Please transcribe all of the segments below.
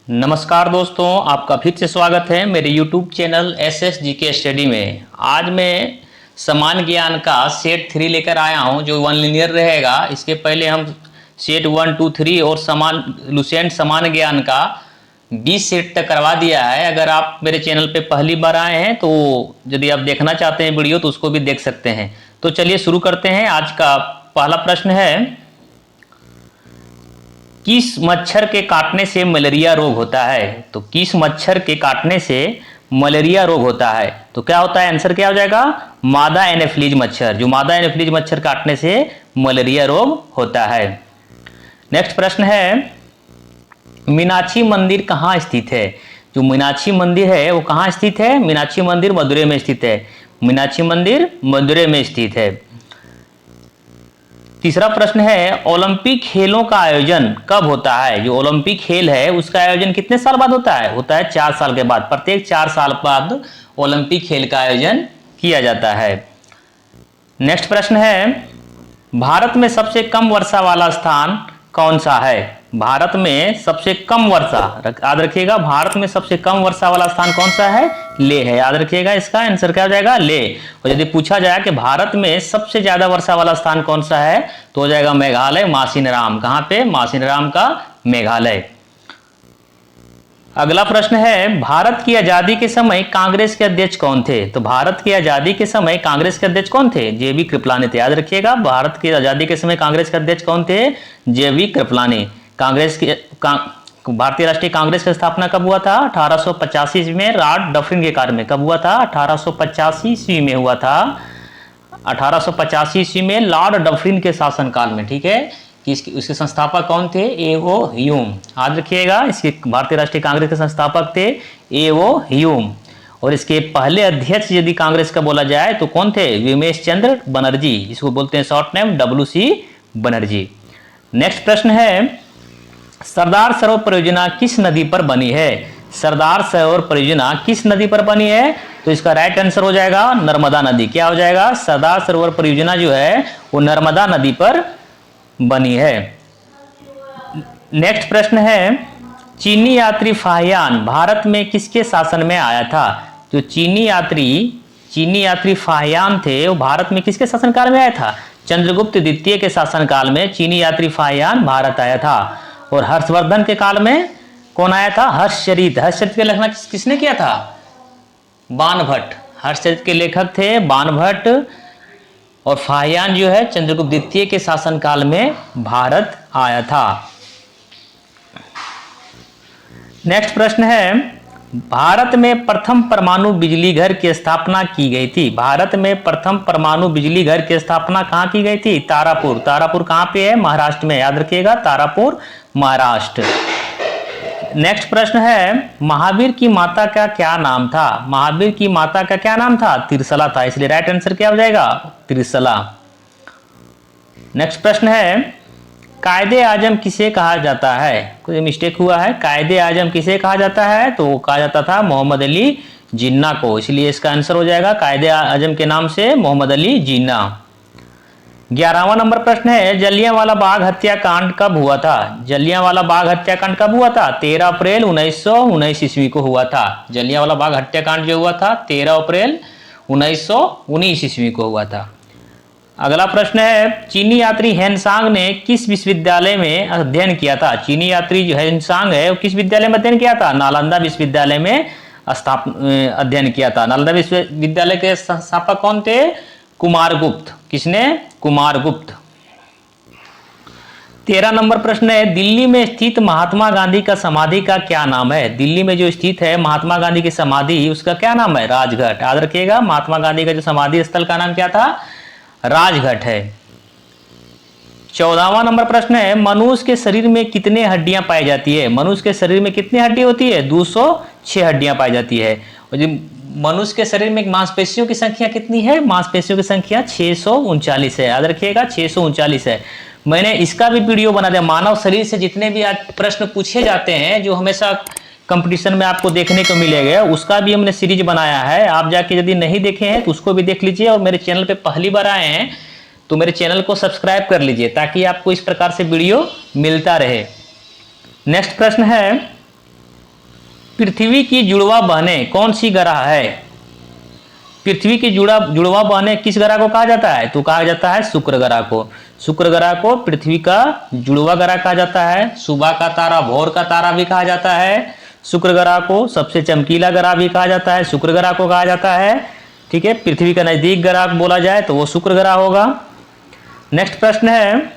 नमस्कार दोस्तों, आपका फिर से स्वागत है मेरे YouTube चैनल SSGK स्टडी में। आज मैं समान ज्ञान का सेट 3 लेकर आया हूं जो वन लिनियर रहेगा। इसके पहले हम सेट 1, 2, 3 और लुसेंट समान ज्ञान का 20 सेट तक करवा दिया है। अगर आप मेरे चैनल पे पहली बार आए हैं तो यदि आप देखना चाहते हैं वीडियो तो उसको भी देख सकते हैं। तो चलिए शुरू करते हैं। आज का पहला प्रश्न है, किस मच्छर के काटने से मलेरिया रोग होता है? तो किस मच्छर के काटने से मलेरिया रोग होता है? तो क्या होता है, आंसर क्या हो जाएगा? मादा एनोफिलीज मच्छर। जो मादा एनोफिलीज मच्छर काटने से मलेरिया रोग होता है। नेक्स्ट प्रश्न है, मीनाक्षी मंदिर कहाँ स्थित है? जो मीनाक्षी मंदिर है वो कहाँ स्थित है? मीनाक्षी मंदिर मदुरै में स्थित है। मीनाक्षी मंदिर मदुरै में स्थित है। तीसरा प्रश्न है, ओलंपिक खेलों का आयोजन कब होता है? जो ओलंपिक खेल है उसका आयोजन कितने साल बाद होता है? होता है 4 साल के बाद। प्रत्येक 4 साल बाद ओलंपिक खेल का आयोजन किया जाता है। नेक्स्ट प्रश्न है, भारत में सबसे कम वर्षा वाला स्थान कौन सा है? भारत में सबसे कम वर्षा, याद रखिएगा, भारत में सबसे कम वर्षा वाला स्थान कौन सा है? लेह है। याद रखिएगा, इसका आंसर क्या हो जाएगा? लेह। और यदि पूछा जाए कि भारत में सबसे ज्यादा वर्षा वाला स्थान कौन सा है तो हो जाएगा मेघालय, मासिनराम। कहां पे? मासिनराम का मेघालय। अगला प्रश्न है, भारत की आजादी के समय कांग्रेस के अध्यक्ष कौन थे? तो भारत की आजादी के समय कांग्रेस के अध्यक्ष कौन थे? जेबी कृपलानी थे। याद रखिएगा, भारत की आजादी के समय कांग्रेस के अध्यक्ष कौन थे? जेबी कृपलानी। भारतीय राष्ट्रीय कांग्रेस की स्थापना कब हुआ था? 1885 ईस्वी में लॉर्ड डफरिन के कार्य में। कब हुआ था? 1885 ईस्वी में हुआ था। 1885 ईस्वी में लॉर्ड डफरिन के शासनकाल में। ठीक है, कि उसके संस्थापक कौन थे? एओ ह्यूम। याद रखिएगा, इसके भारतीय राष्ट्रीय कांग्रेस के संस्थापक थे एओ ह्यूम। और इसके पहले अध्यक्ष यदि कांग्रेस का बोला जाए तो कौन थे? विमेश चंद्र बनर्जी। इसको बोलते हैं short name WC Banerjee. Next प्रश्न है, सरदार सरोवर परियोजना किस नदी पर बनी है? सरदार सरोवर परियोजना किस नदी पर बनी है? तो इसका राइट आंसर हो जाएगा नर्मदा नदी। क्या हो जाएगा? सरदार सरोवर परियोजना जो है वो नर्मदा नदी पर बनी है। नेक्स्ट प्रश्न है, चीनी यात्री फाहियान भारत में किसके शासन में आया था? जो चीनी यात्री फाहियान थे वो भारत में किसके शासनकाल में आया था? चंद्रगुप्त द्वितीय के शासनकाल में चीनी यात्री फाहियान भारत आया था। और हर्षवर्धन के काल में कौन आया था? हर्षचरित। हर्षचरित का लेखन किसने किया था? बाणभट्ट। हर्षचरित के लेखक थे बाणभट्ट। और फाहियान जो है चंद्रगुप्त द्वितीय के शासनकाल में भारत आया था। नेक्स्ट प्रश्न है, भारत में प्रथम परमाणु बिजली घर की स्थापना की गई थी? भारत में प्रथम परमाणु बिजली घर की स्थापना कहां की गई थी? तारापुर। तारापुर कहां पे है? महाराष्ट्र में। याद रखिएगा, तारापुर महाराष्ट्र। नेक्स्ट प्रश्न है, महावीर की माता का क्या नाम था? महावीर की माता का क्या नाम था? त्रिशला था। इसलिए राइट आंसर क्या हो जाएगा? त्रिशला। नेक्स्ट प्रश्न है, कायदे आजम किसे कहा जाता है? कोई मिस्टेक हुआ है। कायदे आजम किसे कहा जाता है? तो कहा जाता था मोहम्मद अली जिन्ना को। इसलिए इसका आंसर हो जाएगा कायदे आजम के नाम से मोहम्मद अली जिन्ना। 11वां नंबर प्रश्न है, जलियांवाला बाग हत्याकांड कब हुआ था? जलियांवाला बाग हत्याकांड कब हुआ था? 13 अप्रैल 1919 ईस्वी को हुआ था। जलियांवाला बाग हत्याकांड जो हुआ था 13 अप्रैल 1919 ईस्वी को हुआ था। अगला प्रश्न है, चीनी यात्री हेनसांग ने किस विश्वविद्यालय में अध्ययन किया था? चीनी यात्री जो हेनसांग है वो किस विद्यालय में अध्ययन किया था? नालंदा विश्वविद्यालय में अध्ययन किया था। नालंदा विश्वविद्यालय के संस्थापक कौन थे? कुमारगुप्त। किसने? कुमारगुप्त। 13 नंबर प्रश्न है, दिल्ली में स्थित महात्मा गांधी का समाधि का क्या नाम है? दिल्ली में जो स्थित है महात्मा गांधी की समाधि उसका क्या नाम है? राजघाट। याद रखिएगा, महात्मा गांधी का जो समाधि स्थल का नाम क्या था? राजघाट है। 14वां नंबर प्रश्न है, मनुष्य के शरीर में कितने हड्डियां पाई जाती है? मनुष्य के शरीर में कितनी हड्डी होती है? 206 हड्डियां पाई जाती है। और जो मनुष्य के शरीर में मांसपेशियों की संख्या कितनी है? मांसपेशियों की संख्या 639 है। याद रखिएगा, 639 है। मैंने इसका भी वीडियो बना दिया। मानव शरीर से जितने भी आज प्रश्न पूछे जाते हैं जो हमेशा कंपटीशन में आपको देखने को मिलेगा, उसका भी हमने सीरीज बनाया है। आप जाके यदि नहीं देखे हैं तो उसको भी देख लीजिए। और मेरे चैनल पे पहली बार आए हैं तो मेरे चैनल को सब्सक्राइब कर लीजिए ताकि आपको इस प्रकार से वीडियो मिलता रहे। नेक्स्ट प्रश्न है, पृथ्वी की जुड़वा बहनें कौन सी ग्रह है? पृथ्वी की जुड़वा बहनें किस ग्रह को कहा जाता है? तो कहा जाता है शुक्र ग्रह को। शुक्र ग्रह को पृथ्वी का जुड़वा ग्रह कहा जाता है। सुबह का तारा, भोर का तारा भी कहा जाता है। शुक्र ग्रह को सबसे चमकीला ग्रह भी कहा जाता है, शुक्र ग्रह को कहा जाता है। ठीक है, पृथ्वी का नजदीक ग्रह बोला जाए तो वो शुक्र ग्रह होगा। नेक्स्ट प्रश्न है,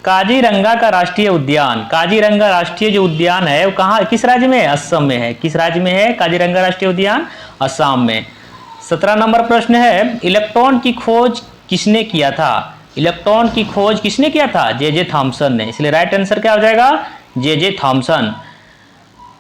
काजीरंगा का राष्ट्रीय उद्यान, काजीरंगा राष्ट्रीय जो उद्यान है वो कहाँ, किस राज्य में है? असम में है। किस राज्य में है काजीरंगा राष्ट्रीय उद्यान? असम में। 17 नंबर प्रश्न है, इलेक्ट्रॉन की खोज किसने किया था? इलेक्ट्रॉन की खोज किसने किया था? जे थॉमसन ने। इसलिए राइट आंसर क्या हो जाएगा? J Thomson.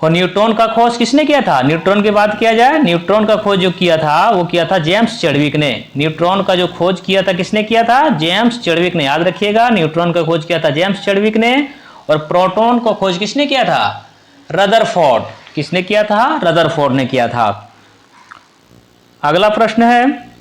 और न्यूट्रॉन का खोज किसने किया था? न्यूट्रॉन की बात किया जाए, न्यूट्रॉन का खोज जो किया था वो किया था जेम्स चैडविक ने। न्यूट्रॉन का जो खोज किया था किसने किया था? जेम्स चैडविक ने। याद रखिएगा, न्यूट्रॉन का खोज किया था जेम्स चैडविक ने। और प्रोटॉन का खोज किसने किया था? रदरफोर्ड। किसने किया था? रदरफोर्ड ने किया था। अगला प्रश्न है,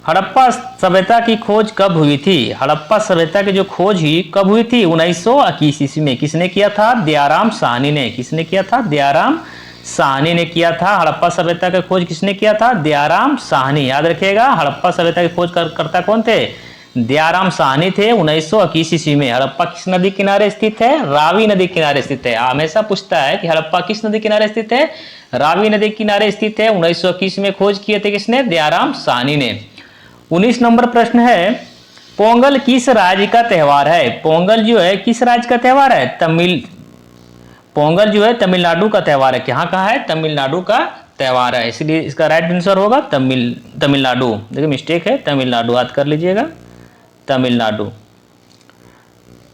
हड़प्पा सभ्यता की खोज कब हुई थी? हड़प्पा सभ्यता की जो खोज हुई कब हुई थी? 1921 ईस्वी में। किसने किया था? दयाराम साहनी ने। किसने किया था? दयाराम साहनी ने किया था। हड़प्पा सभ्यता की खोज किसने किया था? दयाराम साहनी। याद रखिएगा, हड़प्पा सभ्यता की खोज करता कौन थे? दयाराम साहनी थे 1921 ईस्वी में। हड़प्पा किस नदी किनारे स्थित है? रावी नदी किनारे स्थित है। हमेशा पूछता है कि हड़प्पा किस नदी किनारे स्थित है? रावी नदी किनारे स्थित है। 1921 में खोज किए थे किसने? दयाराम साहनी ने। 19 नंबर प्रश्न है, पोंगल किस राज्य का त्योहार है? पोंगल जो है किस राज्य का त्योहार है? पोंगल जो है तमिलनाडु का त्योहार है। कहाँ का है? तमिलनाडु का त्योहार है। इसलिए इसका राइट आंसर होगा तमिलनाडु। देखिए मिस्टेक है, तमिलनाडु याद कर लीजिएगा, तमिलनाडु।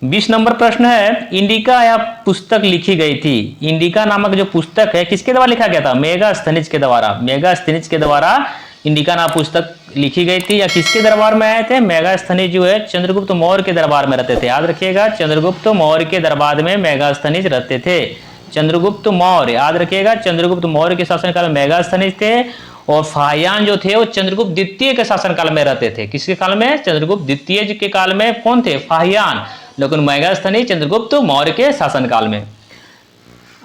20 नंबर प्रश्न है, इंडिका यह पुस्तक लिखी गई थी। इंडिका नामक जो पुस्तक है किसके द्वारा लिखा गया था? मेगास्थनीज के द्वारा। मेगास्थनीज के द्वारा इंडिका नाम पुस्तक लिखी गई थी। या किसके दरबार में आए थे? मेगास्थनीज जो है चंद्रगुप्त मौर्य के दरबार में रहते थे। याद रखिएगा, चंद्रगुप्त मौर्य के दरबार में मेगास्थनीज रहते थे। चंद्रगुप्त मौर्य, याद रखिएगा, चंद्रगुप्त मौर्य के शासनकाल में मेगास्थनीज थे। और फाहियान जो थे वो चंद्रगुप्त द्वितीय के शासनकाल में रहते थे। किसके काल में? चंद्रगुप्त द्वितीय के काल में कौन थे? फाहियान। लेकिन मेगास्थनीज चंद्रगुप्त मौर्य के शासनकाल में।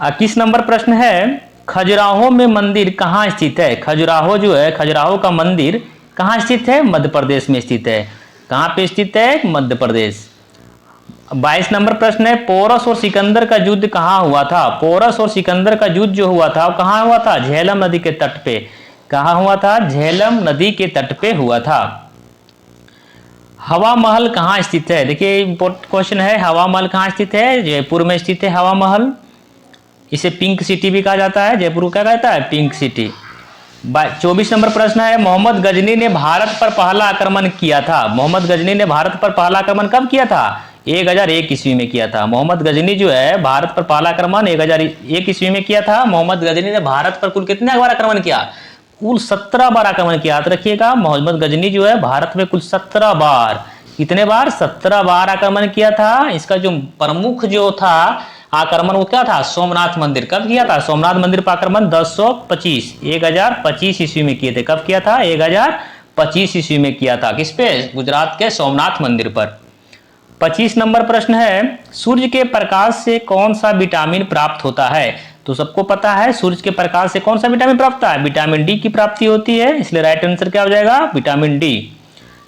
21 नंबर प्रश्न है, खजुराहो में मंदिर कहाँ स्थित है? खजुराहो जो है, खजुराहो का मंदिर कहाँ स्थित है? मध्य प्रदेश में स्थित है। कहाँ पे स्थित है? मध्य प्रदेश। 22 नंबर प्रश्न है, पोरस और सिकंदर का युद्ध कहाँ हुआ था? पोरस और सिकंदर का युद्ध जो हुआ था वो कहाँ हुआ था? झेलम नदी के तट पे। कहाँ हुआ था? झेलम नदी के तट पे हुआ था। हवा महल कहाँ स्थित है? देखिए इंपॉर्टेंट क्वेश्चन है, हवा महल कहाँ स्थित है? जयपुर में स्थित है हवा महल। इसे पिंक सिटी भी कहा जाता है। जयपुर को क्या कहता है? Pink city. 24 नंबर प्रश्न है, मोहम्मद गजनी ने भारत पर पहला आक्रमण किया था। मोहम्मद गजनी ने भारत पर पहला आक्रमण कब किया था? 1001 ईस्वी में किया था। मोहम्मद गजनी जो है भारत पर पहला आक्रमण 1001 ईस्वी में किया था। मोहम्मद गजनी ने भारत पर कुल कितने बार आक्रमण किया? कुल 17 बार आक्रमण किया। याद रखिएगा, मोहम्मद गजनी जो है भारत में कुल 17 बार, कितने बार? 17 बार आक्रमण किया था। इसका जो प्रमुख जो था आक्रमण वो क्या था? सोमनाथ मंदिर। कब किया था? सोमनाथ मंदिर पर आक्रमण 1025 ईस्वी में किए थे। कब किया था? 1025 ईस्वी में किया था। किस पे? गुजरात के सोमनाथ मंदिर पर। 25 नंबर प्रश्न है, सूर्य के प्रकाश से कौन सा विटामिन प्राप्त होता है? तो सबको पता है सूर्य के प्रकाश से कौन सा विटामिन प्राप्त होता है? विटामिन डी की प्राप्ति होती है। इसलिए राइट आंसर क्या हो जाएगा? Vitamin D.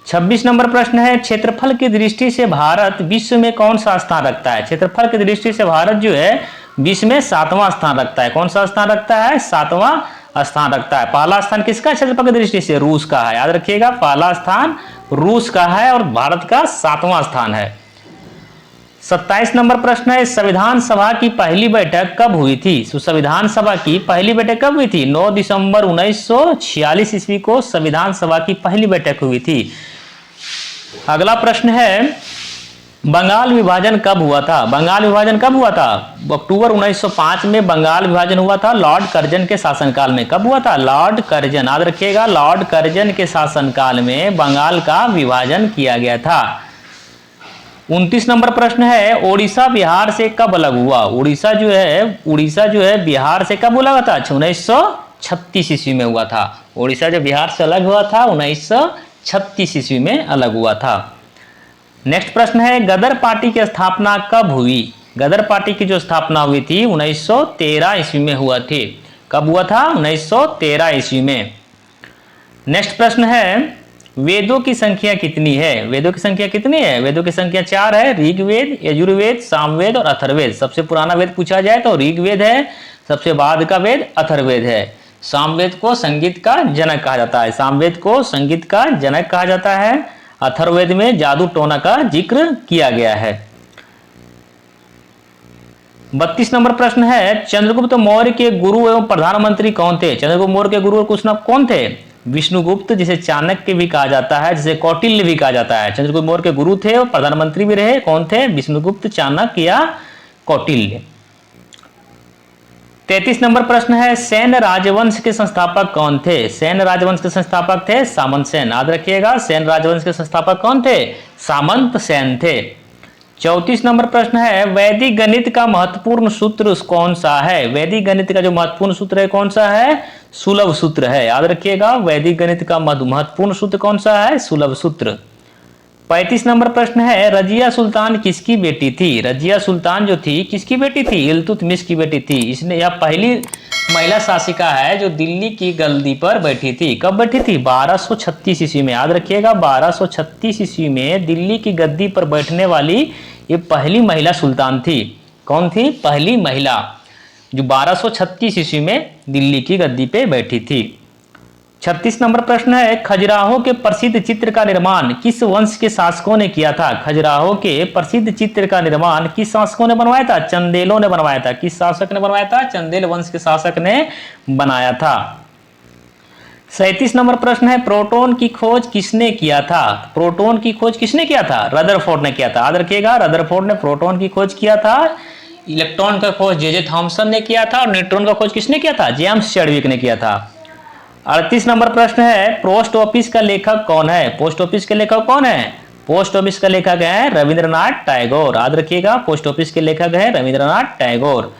26 नंबर प्रश्न है, क्षेत्रफल की दृष्टि से भारत विश्व में कौन सा स्थान रखता है? क्षेत्रफल की दृष्टि से भारत जो है विश्व में 7वां स्थान रखता है। कौन सा स्थान रखता है? 7वां स्थान रखता है। पहला स्थान किसका क्षेत्रफल की दृष्टि से? रूस का है। याद रखिएगा, पहला स्थान रूस का है और भारत का 7वां स्थान है। 27 नंबर प्रश्न है, संविधान सभा की पहली बैठक कब हुई थी? संविधान सभा की पहली बैठक कब हुई थी? 9 दिसंबर 1946 ईस्वी को संविधान सभा की पहली बैठक हुई थी। अगला प्रश्न है, बंगाल विभाजन कब हुआ था? बंगाल विभाजन कब हुआ था? अक्टूबर 1905 में बंगाल विभाजन हुआ था, लॉर्ड कर्जन के शासनकाल में। कब हुआ था? लॉर्ड कर्जन, याद रखिएगा, लॉर्ड कर्जन के शासनकाल में बंगाल का विभाजन किया गया था। 29 नंबर प्रश्न है, ओडिशा बिहार से कब अलग हुआ? उड़ीसा जो है बिहार से कब अलग हुआ था? 1936 ईस्वी में हुआ था। ओडिशा जो बिहार से अलग हुआ था 1936 ईस्वी में अलग हुआ था। नेक्स्ट प्रश्न है, गदर पार्टी की स्थापना कब हुई? गदर पार्टी की जो स्थापना हुई थी 1913 ईस्वी में हुआ थी। कब हुआ था? 1913 ईस्वी में। नेक्स्ट प्रश्न है, वेदों की संख्या कितनी है? वेदों की संख्या कितनी है? वेदों की संख्या 4 है। ऋग्वेद, यजुर्वेद, सामवेद और अथर्ववेद। सबसे पुराना वेद पूछा जाए तो ऋग्वेद है, सबसे बाद का वेद अथर्ववेद है। सामवेद को संगीत का जनक कहा जाता है, सामवेद को संगीत का जनक कहा जाता है। अथर्ववेद में जादू टोना का जिक्र किया गया है। 32 नंबर प्रश्न है, चंद्रगुप्त मौर्य के गुरु एवं प्रधानमंत्री कौन थे? चंद्रगुप्त मौर्य के गुरु और कुछ कौन थे? विष्णुगुप्त, जिसे चाणक्य भी कहा जाता है, जिसे कौटिल्य भी कहा जाता है। चंद्रगुप्त मौर्य के गुरु थे और प्रधानमंत्री भी रहे। कौन थे? विष्णुगुप्त, चाणक्य या कौटिल्य। 33 नंबर प्रश्न है, सैन्य राजवंश के संस्थापक कौन थे? सैन्य राजवंश के संस्थापक थे सामंत सेन। याद रखिएगा, सैन्य राजवंश के संस्थापक कौन थे? सामंत सेन थे। 34 नंबर प्रश्न है, वैदिक गणित का महत्वपूर्ण सूत्र कौन सा है? वैदिक गणित का जो महत्वपूर्ण सूत्र है कौन सा है? सुलभ सूत्र है। याद रखिएगा, वैदिक गणित का महत्वपूर्ण सूत्र कौन सा है? सुलभ सूत्र। 35 नंबर प्रश्न है, रजिया सुल्तान किसकी बेटी थी? रजिया सुल्तान जो थी किसकी बेटी थी? इल्तुतमिश की बेटी थी। इसने यह पहली महिला शासिका है जो दिल्ली की गद्दी पर बैठी थी। कब बैठी थी? 1236 ईस्वी में। याद रखिएगा, 1236 ईस्वी में दिल्ली की गद्दी पर बैठने वाली ये पहली महिला सुल्तान थी। कौन थी? पहली महिला जो 1236 ईस्वी में दिल्ली की गद्दी पे बैठी थी। 36 नंबर प्रश्न है, खजुराहो के प्रसिद्ध चित्र का निर्माण किस वंश के शासकों ने किया था? खजुराहो के प्रसिद्ध चित्र का निर्माण किस शासकों ने बनवाया था? चंदेलों ने बनवाया था। किस शासक ने बनवाया था? चंदेल वंश के शासक ने बनाया था। 37 नंबर प्रश्न है, प्रोटॉन की खोज किसने किया था? प्रोटॉन की खोज किसने किया था? रदरफोर्ड ने किया था। याद रखिएगा, रदरफोर्ड ने प्रोटॉन की खोज किया था। इलेक्ट्रॉन का खोज जे थॉमसन ने किया था और न्यूट्रॉन का खोज किसने किया था? जेम्स चैडविक ने किया था। 38 नंबर प्रश्न है, पोस्ट ऑफिस का लेखक कौन है? पोस्ट ऑफिस के लेखक कौन है? पोस्ट ऑफिस का लेखक है रविंद्रनाथ टैगोर। याद रखिएगा, पोस्ट ऑफिस के लेखक है रविंद्रनाथ टैगोर।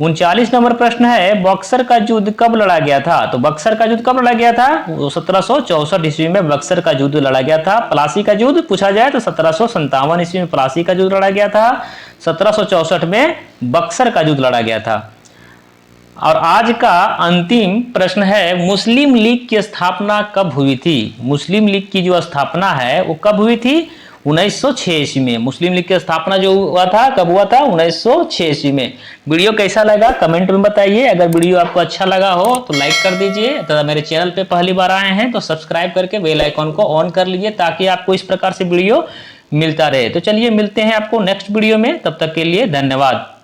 39 नंबर प्रश्न है, बक्सर का युद्ध कब लड़ा गया था? तो बक्सर का युद्ध कब लड़ा गया था? 1764 ईस्वी में बक्सर का युद्ध लड़ा गया था। प्लासी का युद्ध पूछा जाए तो 1757 ईस्वी में प्लासी का युद्ध लड़ा गया था। 1764 में बक्सर का युद्ध लड़ा गया था। और आज का अंतिम प्रश्न है, मुस्लिम लीग की स्थापना कब हुई थी? मुस्लिम लीग की जो स्थापना है वो कब हुई थी? 1906 ईस्वी में। मुस्लिम लीग की स्थापना जो हुआ था कब हुआ था? 1906 ईस्वी में। वीडियो कैसा लगा कमेंट में बताइए। अगर वीडियो आपको अच्छा लगा हो तो लाइक कर दीजिए तथा मेरे चैनल पे पहली बार आए हैं तो सब्सक्राइब करके बेल आइकॉन को ऑन कर लीजिए ताकि आपको इस प्रकार से वीडियो मिलता रहे। तो चलिए मिलते हैं आपको नेक्स्ट वीडियो में, तब तक के लिए धन्यवाद।